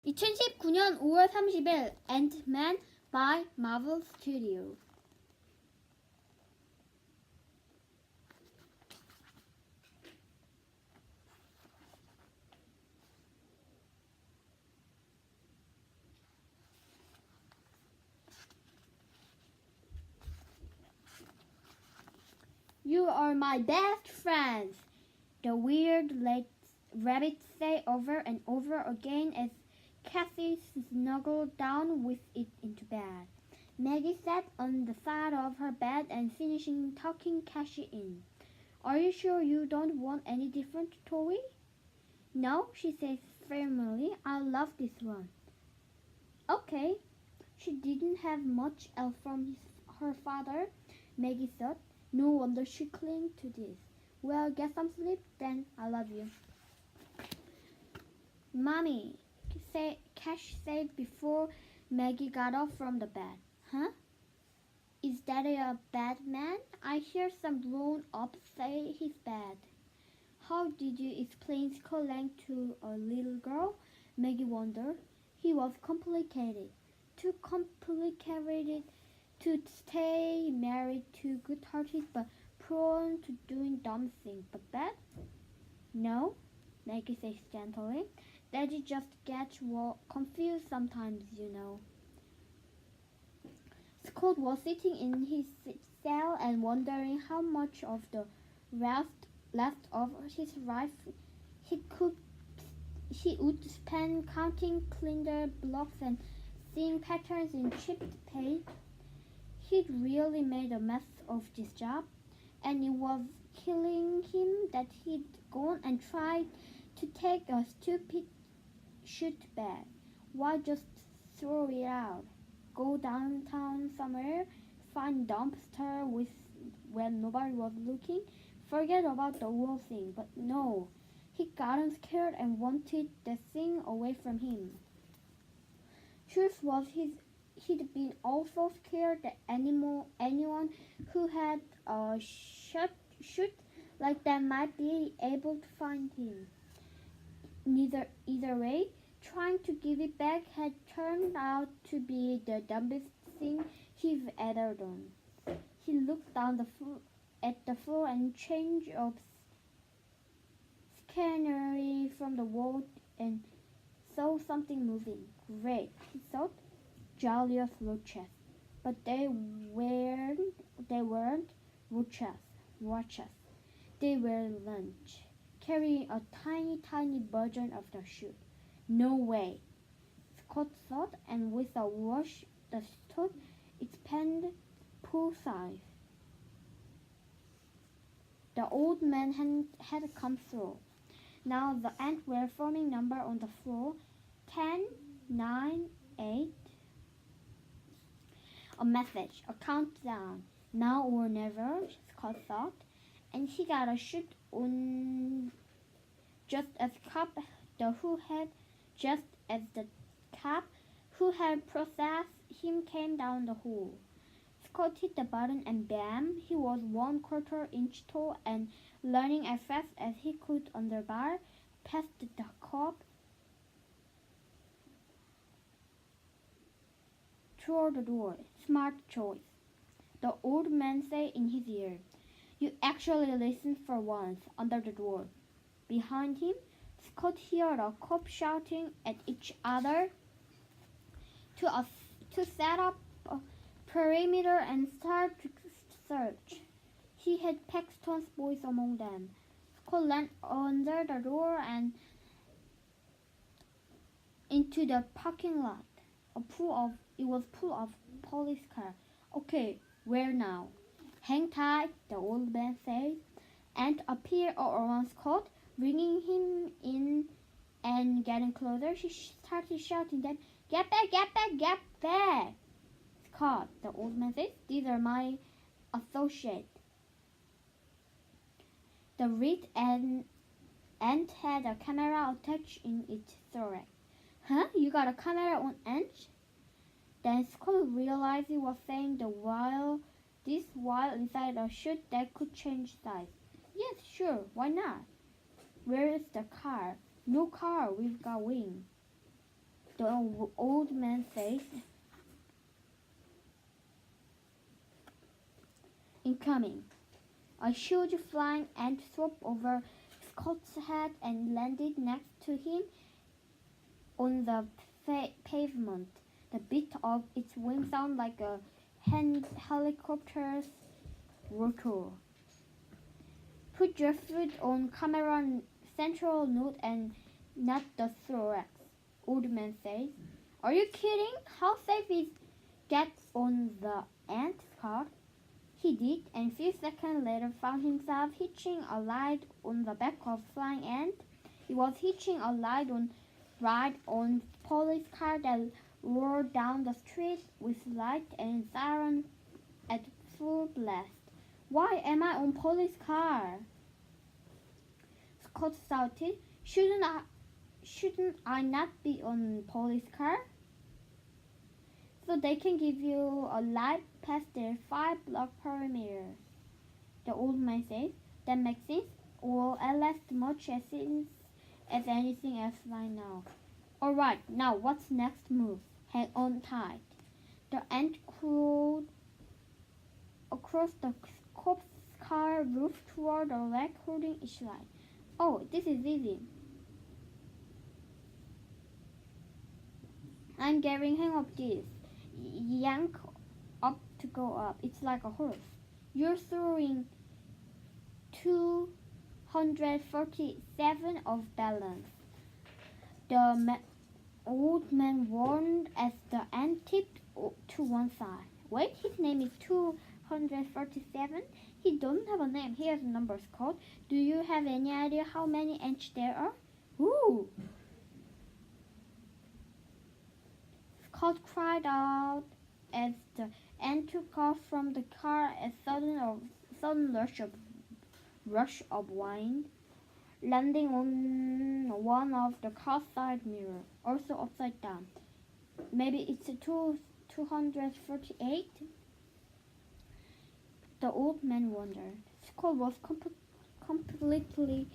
2019년 5월 30일 Ant-Man by Marvel Studios. You are my best friends, the weird rabbit say over and over again as Kathy snuggled down with it into bed. Maggie sat on the side of her bed and finishing tucking Cassie in. Are you sure you don't want any different toy? No, she says firmly. I love this one. Okay. She didn't have much else from her father, Maggie thought. No wonder she clung to this. Well, get some sleep, then. I love you. Mommy, Cash said before Maggie got up from the bed. Huh? Is Daddy a bad man? I hear some grown-up say he's bad. How did you explain Scott Lang to a little girl? Maggie wondered. He was complicated. Too complicated to stay married to good-hearted but prone to doing dumb things. But bad? No, Maggie says gently. Daddy just gets confused sometimes, you know. Scott was sitting in his cell and wondering how much of the left of his life he would spend counting cinder blocks and seeing patterns in chipped paint. He'd really made a mess of this job, and it was killing him that he'd gone and tried to take a stupid shoot bag. Why just throw it out? Go downtown somewhere, find dumpster when nobody was looking, forget about the whole thing. But no, he'd gotten scared and wanted the thing away from him. Truth was he'd been also scared that anyone who had a shoot like that might be able to find him. Either way, trying to give it back had turned out to be the dumbest thing he'd ever done. He looked down at the floor and changed of scenery from the wall and saw something moving. Great, he thought. Jolliest roaches. But they weren't roaches. They were lunch, carrying a tiny version of the chute. No way, Scott thought, and with a rush the chute expanded pool size. The old man had come through. Now the ants were forming number on the floor. 10, 9, 8. A message, a countdown. Now or never, Scott thought, and he got a shoot on just as the cop who had processed him came down the hole. Scott hit the button and bam, he was 1/4 inch tall and running as fast as he could on the bar, past the cop, toward the door. Smart choice, the old man said in his ear. You actually listened for once. Under the door. Behind him, Scott heard a cop shouting at each other to set up a perimeter and start to search. He had Paxton's boys among them. Scott ran under the door and into the parking lot. It was full of police cars. Okay, where now? Hang tight, the old man said, and appeared around Scott, bringing him in and getting closer. She started shouting then, Get back, get back, get back! Scott, the old man said, these are my associates. The red ant had a camera attached in its thorax. Huh? You got a camera on ant? Then Scott realized he was saying while inside a chute that could change size. Yes, sure, why not? Where is the car? No car, we've got wings. The old man says. Incoming. A huge flying ant swooped over Scott's head and landed next to him on the pavement. The beat of its wings sounded like a helicopter's rotor. Put your foot on camera central note and not the thorax, old man says. Are you kidding? How safe is get on the ant, Scott? He did, and a few seconds later found himself hitching a ride on the back of flying ant. He was hitching a ride on police car that roared down the street with light and siren at full blast. Why am I on police car? Scott shouted. Shouldn't I not be on police car? So they can give you a light past their 5-block perimeter. The old man says. That makes sense, or at least much as sense as anything else right now. Alright, now what's next move? Hang on tight. The ant crawled across the cop's car roof toward the leg holding its light. Oh, this is easy. I'm getting hang of this. Yank up to go up. It's like a horse. You're throwing 247 of balance. The old man warned as the ant tipped to one side. Wait, his name is 247? He doesn't have a name. Here's a number, Scott. Do you have any idea how many ants there are? Ooh! Scott cried out as the ant took off from the car. A sudden rush of wind, landing on one of the car's side mirror, also upside down. Maybe it's a 248? The old man wondered. Scott was completely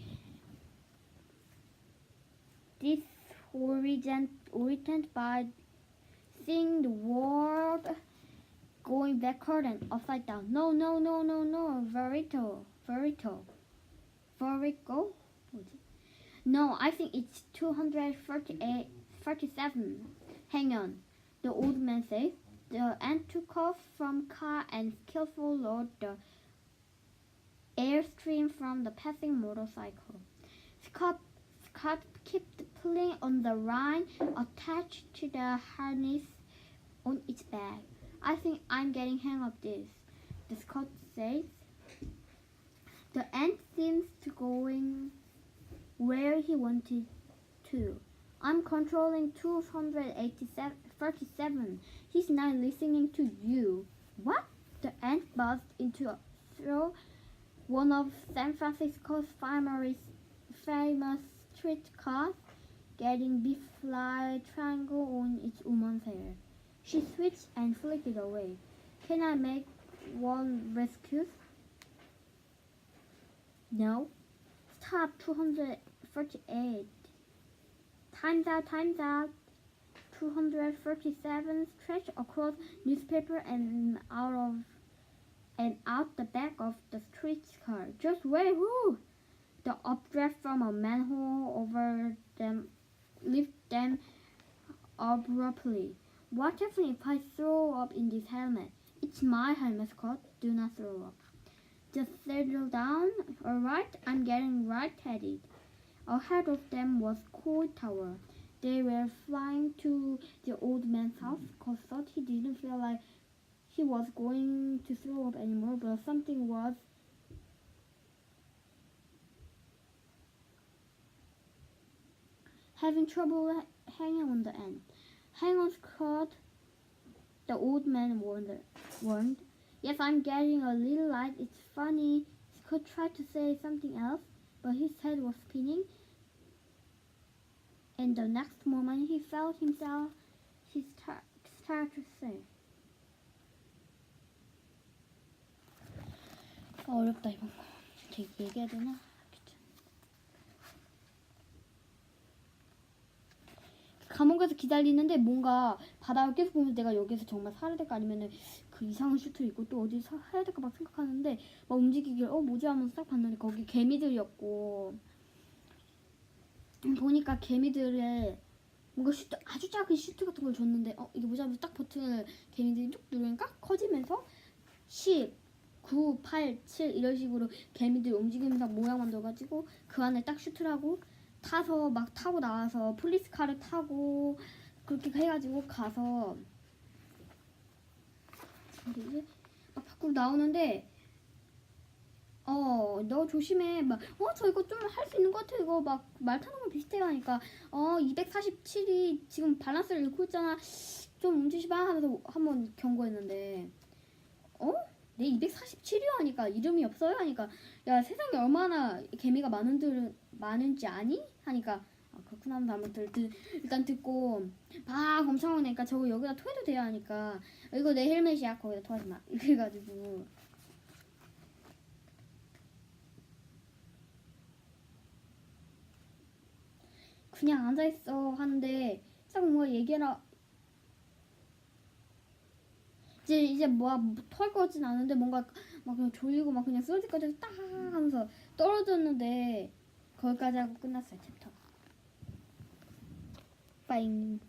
disoriented by seeing the world going backward and upside down. No, Vertigo? No, I think it's 237. Hang on, the old man says. The ant took off from car and skillfully lowered the airstream from the passing motorcycle. Scott kept pulling on the line attached to the harness on its back. I think I'm getting hang of this, the Scott says. The ant seems to going where he wanted to. I'm controlling 237. He's not listening to you. What? The ant buzzed into a through one of San Francisco's famous streetcars, getting bee-fly triangle on its woman's hair. She switched and flicked it away. Can I make one rescue? No. Stop, 238. Time's out. 237 stretched across newspaper and out the back of the streetcar. Just wait, whoo! The updraft from a manhole over them lifted them abruptly. What happens if I throw up in this helmet? It's my helmet, Scott. Do not throw up. Just settle down. Alright, I'm getting right-headed. Ahead of them was Cold Tower. They were flying to the old man's house. Scott thought he didn't feel like he was going to throw up anymore, but something was having trouble hanging on the end. Hang on, Scott, the old man warned. Yes, I'm getting a little light. It's funny. Scott tried to say something else, but his head was spinning. And the next moment, he felt himself start to say. 어렵다 이번 거. 되게 얘기해야 되나? 감옥에서 기다리는데 뭔가 바닥을 계속 보면서 내가 여기서 정말 살아야 될까 아니면은 그 이상한 슈트를 입고 또 어디 해야 될까 막 생각하는데 막 움직이길 뭐지 하면서 딱 봤는데 거기 개미들이었고 보니까 개미들의 뭔가 슈트 아주 작은 슈트 같은 걸 줬는데 이게 뭐지 하면서 딱 버튼을 개미들이 쭉 누르니까 커지면서 10, 9, 8, 7 이런 식으로 개미들이 움직이면서 모양 만들어가지고 그 안에 딱 슈트라고 타서 막 타고 나와서 폴리스카를 타고 그렇게 해가지고 가서 이제 막 밖으로 나오는데 너 조심해 막 저 이거 좀 할 수 있는 것 같아 이거 막 말 타는 거 비슷해 하니까 247이 지금 밸런스를 잃고 있잖아 좀 움직이지 마 하면서 한번 경고했는데 내 247이요 하니까 이름이 없어요 하니까 야 세상에 얼마나 개미가 많은지 아니? 하니까 그렇구나 하면서 아무튼 일단 듣고 막 엄청 화내니까 저거 여기다 토해도 돼요 하니까 이거 내 헬멧이야 거기다 토하지 마 이래가지고 그냥 앉아있어 하는데 딱 뭔가 얘기해라 이제 뭐야 토할 것 같진 않은데 뭔가 막 그냥 졸리고 막 그냥 쓰러질 것 같아서 딱 하면서 떨어졌는데 거기까지 하고 끝났어요 챕터 빠잉